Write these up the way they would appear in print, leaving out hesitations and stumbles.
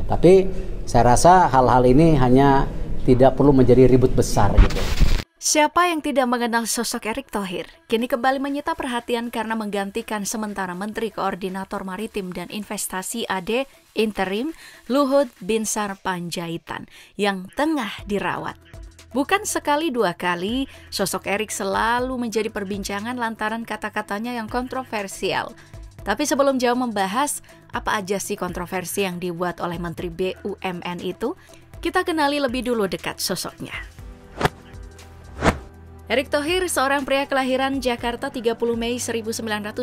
Tapi saya rasa hal-hal ini hanya tidak perlu menjadi ribut besar gitu. Siapa yang tidak mengenal sosok Erick Thohir, kini kembali menyita perhatian karena menggantikan sementara Menteri Koordinator Maritim dan Investasi AD Interim Luhut Binsar Panjaitan yang tengah dirawat. Bukan sekali dua kali, sosok Erick selalu menjadi perbincangan lantaran kata-katanya yang kontroversial. Tapi sebelum jauh membahas apa aja sih kontroversi yang dibuat oleh Menteri BUMN itu, kita kenali lebih dulu dekat sosoknya. Erick Thohir seorang pria kelahiran Jakarta 30 Mei 1970.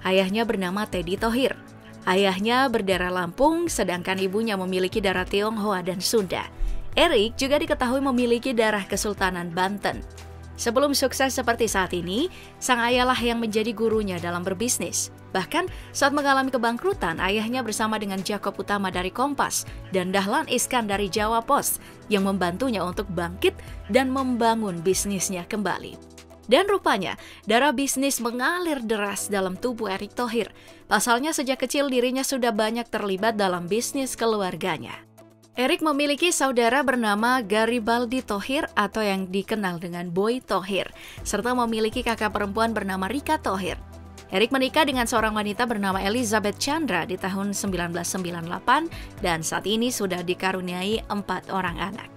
Ayahnya bernama Teddy Thohir. Ayahnya berdarah Lampung, sedangkan ibunya memiliki darah Tionghoa dan Sunda. Erick juga diketahui memiliki darah Kesultanan Banten. Sebelum sukses seperti saat ini, sang ayahlah yang menjadi gurunya dalam berbisnis. Bahkan saat mengalami kebangkrutan, ayahnya bersama dengan Jakob Utama dari Kompas dan Dahlan Iskan dari Jawa Pos yang membantunya untuk bangkit dan membangun bisnisnya kembali. Dan rupanya, darah bisnis mengalir deras dalam tubuh Erick Thohir. Pasalnya sejak kecil dirinya sudah banyak terlibat dalam bisnis keluarganya. Erick memiliki saudara bernama Garibaldi Thohir atau yang dikenal dengan Boy Thohir, serta memiliki kakak perempuan bernama Rika Thohir. Erick menikah dengan seorang wanita bernama Elizabeth Chandra di tahun 1998 dan saat ini sudah dikaruniai 4 orang anak.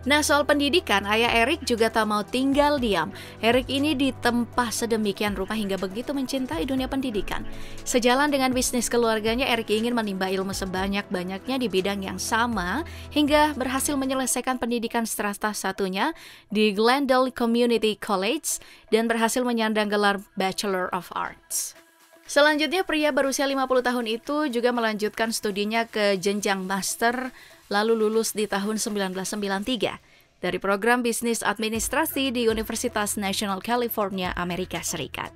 Nah, soal pendidikan, ayah Erick juga tak mau tinggal diam. Erick ini ditempa sedemikian rupa hingga begitu mencintai dunia pendidikan. Sejalan dengan bisnis keluarganya, Erick ingin menimba ilmu sebanyak-banyaknya di bidang yang sama hingga berhasil menyelesaikan pendidikan strata satunya di Glendale Community College dan berhasil menyandang gelar Bachelor of Arts. Selanjutnya, pria berusia 50 tahun itu juga melanjutkan studinya ke jenjang master, lalu lulus di tahun 1993 dari program bisnis administrasi di Universitas National California, Amerika Serikat.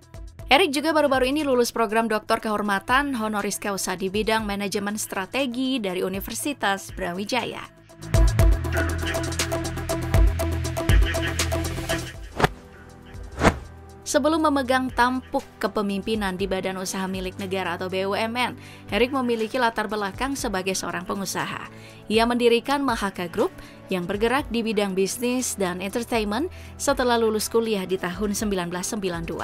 Erick juga baru-baru ini lulus program doktor kehormatan honoris causa di bidang manajemen strategi dari Universitas Brawijaya. Sebelum memegang tampuk kepemimpinan di badan usaha milik negara atau BUMN, Erick memiliki latar belakang sebagai seorang pengusaha. Ia mendirikan Mahaka Group yang bergerak di bidang bisnis dan entertainment setelah lulus kuliah di tahun 1992.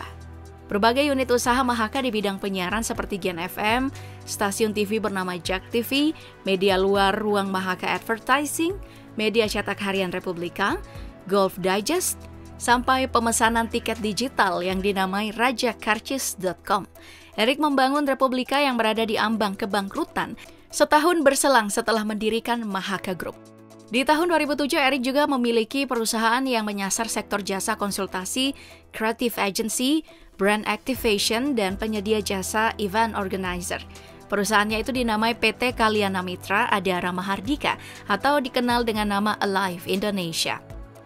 Berbagai unit usaha Mahaka di bidang penyiaran seperti Gen FM, stasiun TV bernama Jak TV, media luar ruang Mahaka Advertising, media cetak harian Republika, Golf Digest, sampai pemesanan tiket digital yang dinamai rajakarcis.com. Erick membangun Republika yang berada di ambang kebangkrutan setahun berselang setelah mendirikan Mahaka Group. Di tahun 2007, Erick juga memiliki perusahaan yang menyasar sektor jasa konsultasi, creative agency, brand activation, dan penyedia jasa event organizer. Perusahaannya itu dinamai PT Kalyana Mitra Adara Mahardika atau dikenal dengan nama Alive Indonesia.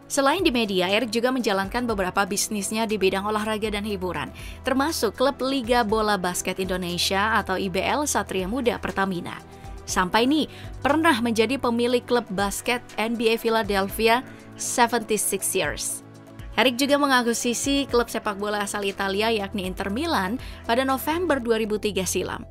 Selain di media, Erick juga menjalankan beberapa bisnisnya di bidang olahraga dan hiburan, termasuk klub Liga Bola Basket Indonesia atau IBL Satria Muda Pertamina. Sampai nih, pernah menjadi pemilik klub basket NBA Philadelphia 76ers. Erick juga mengakuisisi klub sepak bola asal Italia yakni Inter Milan pada November 2003 silam.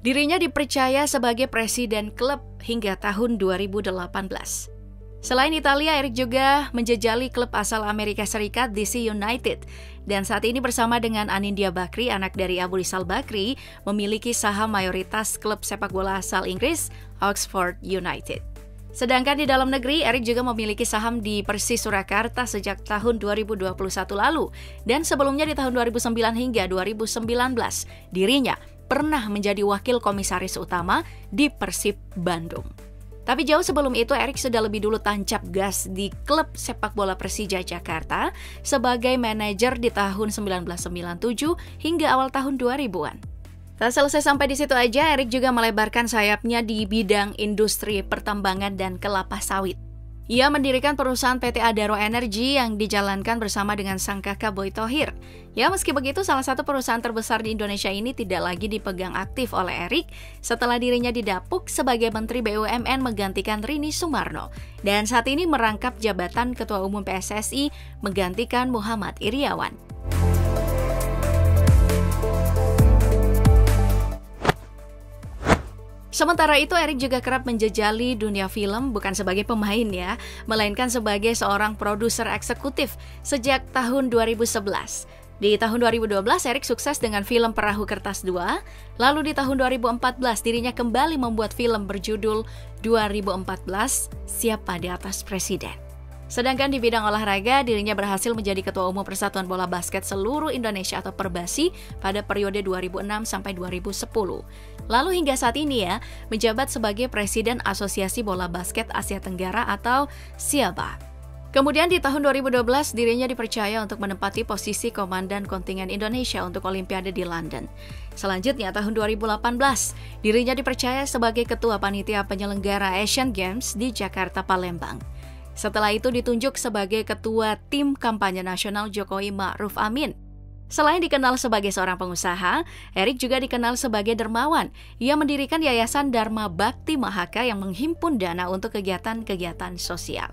Dirinya dipercaya sebagai presiden klub hingga tahun 2018. Selain Italia, Erick juga menjejali klub asal Amerika Serikat DC United. Dan saat ini bersama dengan Anindya Bakri, anak dari Abu Rizal Bakri, memiliki saham mayoritas klub sepak bola asal Inggris, Oxford United. Sedangkan di dalam negeri, Erick juga memiliki saham di Persis Surakarta sejak tahun 2021 lalu. Dan sebelumnya di tahun 2009 hingga 2019, dirinya pernah menjadi wakil komisaris utama di Persib Bandung. Tapi jauh sebelum itu, Erick sudah lebih dulu tancap gas di klub sepak bola Persija Jakarta sebagai manajer di tahun 1997 hingga awal tahun 2000-an. Tak selesai sampai di situ aja, Erick juga melebarkan sayapnya di bidang industri pertambangan dan kelapa sawit. Ia mendirikan perusahaan PT Adaro Energy yang dijalankan bersama dengan sang kakak Boy Thohir. Ya, meski begitu, salah satu perusahaan terbesar di Indonesia ini tidak lagi dipegang aktif oleh Erick setelah dirinya didapuk sebagai Menteri BUMN menggantikan Rini Sumarno. Dan saat ini merangkap jabatan Ketua Umum PSSI menggantikan Muhammad Iriawan. Sementara itu, Erik juga kerap menjejali dunia film bukan sebagai pemain ya, melainkan sebagai seorang produser eksekutif sejak tahun 2011. Di tahun 2012, Erik sukses dengan film Perahu Kertas 2, lalu di tahun 2014 dirinya kembali membuat film berjudul 2014 Siapa di Atas Presiden. Sedangkan di bidang olahraga, dirinya berhasil menjadi Ketua Umum Persatuan Bola Basket Seluruh Indonesia atau Perbasi pada periode 2006 sampai 2010. Lalu hingga saat ini ya, menjabat sebagai Presiden Asosiasi Bola Basket Asia Tenggara atau SIABA. Kemudian di tahun 2012, dirinya dipercaya untuk menempati posisi Komandan Kontingen Indonesia untuk Olimpiade di London. Selanjutnya, tahun 2018, dirinya dipercaya sebagai Ketua Panitia Penyelenggara Asian Games di Jakarta, Palembang. Setelah itu ditunjuk sebagai Ketua Tim Kampanye Nasional Jokowi Ma'ruf Amin. Selain dikenal sebagai seorang pengusaha, Erik juga dikenal sebagai dermawan. Ia mendirikan Yayasan Dharma Bakti Mahaka yang menghimpun dana untuk kegiatan-kegiatan sosial.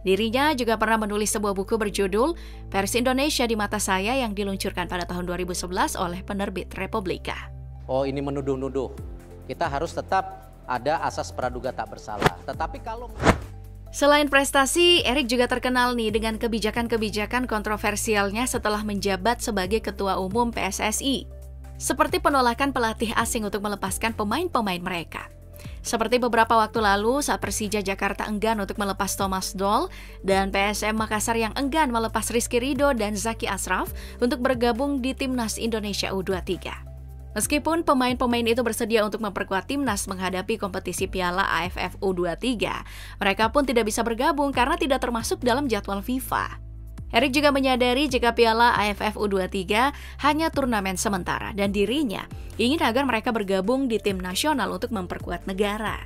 Dirinya juga pernah menulis sebuah buku berjudul Versi Indonesia di Mata Saya yang diluncurkan pada tahun 2011 oleh penerbit Republika. Oh, ini menuduh-nuduh. Kita harus tetap ada asas praduga tak bersalah. Tetapi kalau... Selain prestasi, Erik juga terkenal nih dengan kebijakan-kebijakan kontroversialnya setelah menjabat sebagai Ketua Umum PSSI. Seperti penolakan pelatih asing untuk melepaskan pemain-pemain mereka. Seperti beberapa waktu lalu saat Persija Jakarta enggan untuk melepas Thomas Doll dan PSM Makassar yang enggan melepas Rizky Ridho dan Zaki Ashraf untuk bergabung di Timnas Indonesia U23. Meskipun pemain-pemain itu bersedia untuk memperkuat timnas menghadapi kompetisi Piala AFF U23, mereka pun tidak bisa bergabung karena tidak termasuk dalam jadwal FIFA. Erik juga menyadari jika Piala AFF U23 hanya turnamen sementara dan dirinya ingin agar mereka bergabung di tim nasional untuk memperkuat negara.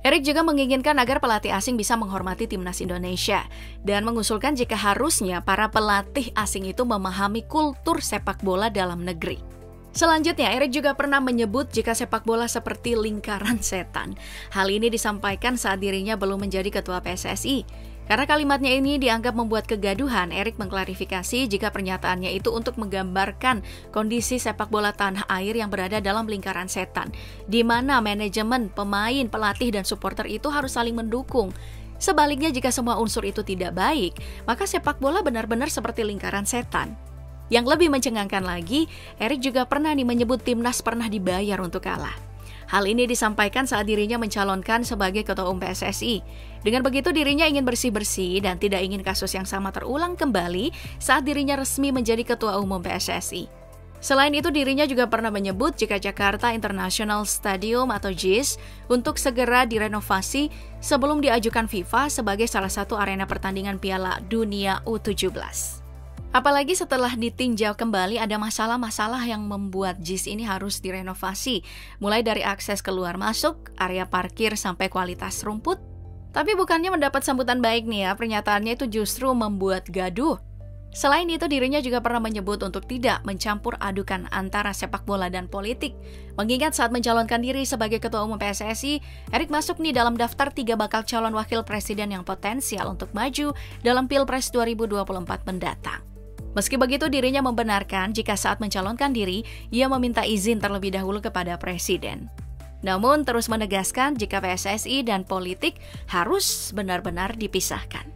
Erik juga menginginkan agar pelatih asing bisa menghormati timnas Indonesia dan mengusulkan jika harusnya para pelatih asing itu memahami kultur sepak bola dalam negeri. Selanjutnya, Erik juga pernah menyebut jika sepak bola seperti lingkaran setan. Hal ini disampaikan saat dirinya belum menjadi ketua PSSI. Karena kalimatnya ini dianggap membuat kegaduhan, Erik mengklarifikasi jika pernyataannya itu untuk menggambarkan kondisi sepak bola tanah air yang berada dalam lingkaran setan, di mana manajemen, pemain, pelatih, dan supporter itu harus saling mendukung. Sebaliknya, jika semua unsur itu tidak baik, maka sepak bola benar-benar seperti lingkaran setan. Yang lebih mencengangkan lagi, Erik juga pernah menyebut timnas pernah dibayar untuk kalah. Hal ini disampaikan saat dirinya mencalonkan sebagai Ketua Umum PSSI. Dengan begitu dirinya ingin bersih-bersih dan tidak ingin kasus yang sama terulang kembali saat dirinya resmi menjadi Ketua Umum PSSI. Selain itu dirinya juga pernah menyebut jika Jakarta International Stadium atau JIS untuk segera direnovasi sebelum diajukan FIFA sebagai salah satu arena pertandingan Piala Dunia U17. Apalagi setelah ditinjau kembali ada masalah-masalah yang membuat JIS ini harus direnovasi, mulai dari akses keluar masuk, area parkir sampai kualitas rumput. Tapi bukannya mendapat sambutan baik nih ya, pernyataannya itu justru membuat gaduh. Selain itu dirinya juga pernah menyebut untuk tidak mencampur adukan antara sepak bola dan politik. Mengingat saat mencalonkan diri sebagai Ketua Umum PSSI, Erik masuk nih dalam daftar 3 bakal calon wakil presiden yang potensial untuk maju dalam Pilpres 2024 mendatang. Meski begitu, dirinya membenarkan jika saat mencalonkan diri, ia meminta izin terlebih dahulu kepada Presiden. Namun, terus menegaskan jika PSSI dan politik harus benar-benar dipisahkan.